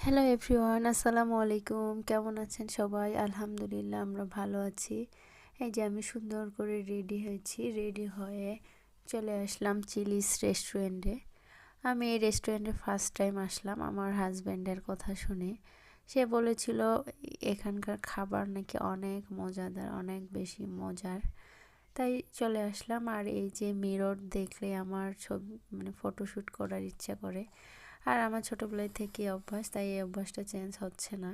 Hello everyone, আসসালামু আলাইকুম। কেমন আছেন সবাই? আলহামদুলিল্লাহ, আমরা ভালো আছি। এই যে আমি সুন্দর করে রেডি হয়েছি, রেডি হয়ে চলে আসলাম চিলিস রেস্টুরেন্টে। আমি এই রেস্টুরেন্টে ফার্স্ট টাইম আসলাম আমার হাজব্যান্ডের কথা শুনে। সে বলেছিল এখানকার খাবার নাকি অনেক মজাদার, অনেক বেশি মজার। তাই চলে আসলাম। আর এই যে মিরর দেখলে আমার ছবি ফটোশ্যুট করার ইচ্ছা করে। আর আমার ছোটোবেলায় থেকে অভ্যাস, তাই এই অভ্যাসটা চেঞ্জ হচ্ছে না।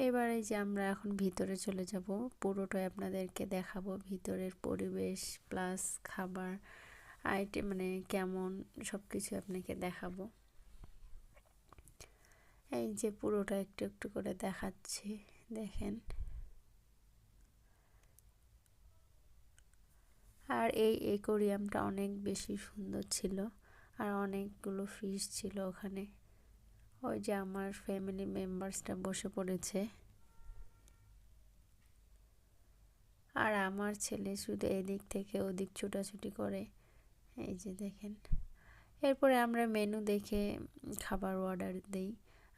এবারে যে আমরা এখন ভিতরে চলে যাব, পুরোটাই আপনাদেরকে দেখাবো, ভিতরের পরিবেশ প্লাস খাবার আইটেম কেমন সব কিছু আপনাকে দেখাবো। এই যে পুরোটা একটু একটু করে দেখাচ্ছি, দেখেন। আর এই অ্যাকোয়ারিয়ামটা অনেক বেশি সুন্দর ছিল, আর অনেকগুলো ফিশ ছিল ওখানে। ওই যে আমার ফ্যামিলি মেম্বার্সটা বসে পড়েছে, আর আমার ছেলে শুধু এদিক থেকে ওদিক ছোটাছুটি করে। এই যে দেখেন। এরপরে আমরা মেনু দেখে খাবার অর্ডার দিই।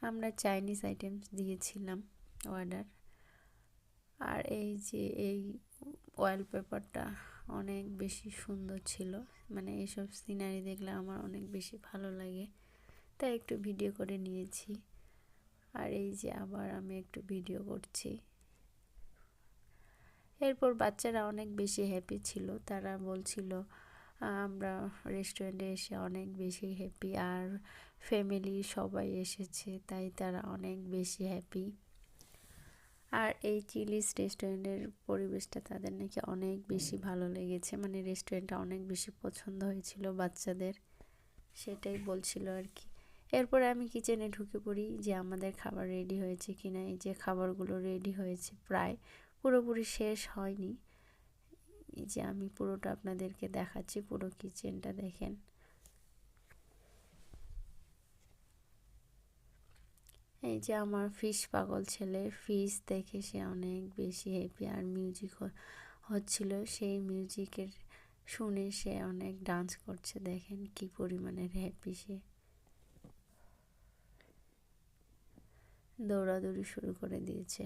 আমরা চাইনিজ আইটেমস দিয়েছিলাম অর্ডার। আর এই যে এই ওয়ালপেপারটা অনেক বেশি সুন্দর ছিল, এইসব সিনারি দেখলে আমার অনেক বেশি ভালো লাগে, তাই একটু ভিডিও করে নিয়েছি। আর এই যে আবার আমি একটু ভিডিও করছি। এরপর বাচ্চারা অনেক বেশি হ্যাপি ছিল, তারা বলছিল আমরা রেস্টুরেন্টে এসে অনেক বেশি হ্যাপি, আর ফ্যামিলি সবাই এসেছে তাই তারা অনেক বেশি হ্যাপি। আর এই চিলিস রেস্টুরেন্টের পরিবেশটা তাদের নাকি অনেক বেশি ভালো লেগেছে, রেস্টুরেন্টটা অনেক বেশি পছন্দ হয়েছিল বাচ্চাদের, সেটাই বলছিল আর কি। এরপরে আমি কিচেনে ঢুকে পড়ি যে আমাদের খাবার রেডি হয়েছে কিনা। এই যে খাবারগুলো রেডি হয়েছে, প্রায় পুরোপুরি শেষ হয়নি। এই যে আমি পুরোটা আপনাদেরকে দেখাচ্ছি, পুরো কিচেনটা দেখেন। এই যে আমার ফিশ পাগল ছেলে, ফিশ দেখে সে অনেক বেশি হ্যাপি। আর মিউজিক হচ্ছিল, সেই মিউজিকের শুনে সে অনেক ডান্স করছে, দেখেন কি পরিমাণের হ্যাপি। সে দৌড়াদৌড়ি শুরু করে দিয়েছে।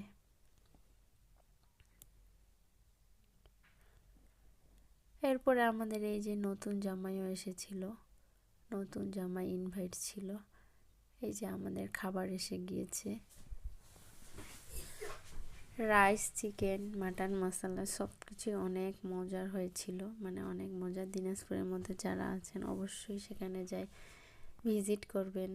এরপরে আমাদের এই যে নতুন জামাইও এসেছিল, নতুন জামাই ইনভাইট ছিল। এই যে আমাদের খাবার এসে গিয়েছে, রাইস, চিকেন, মাটন মশলা সব কিছু অনেক মজার হয়েছিল, অনেক মজার। দিনাজপুরের মধ্যে যারা আছেন অবশ্যই সেখানে যাই ভিজিট করবেন।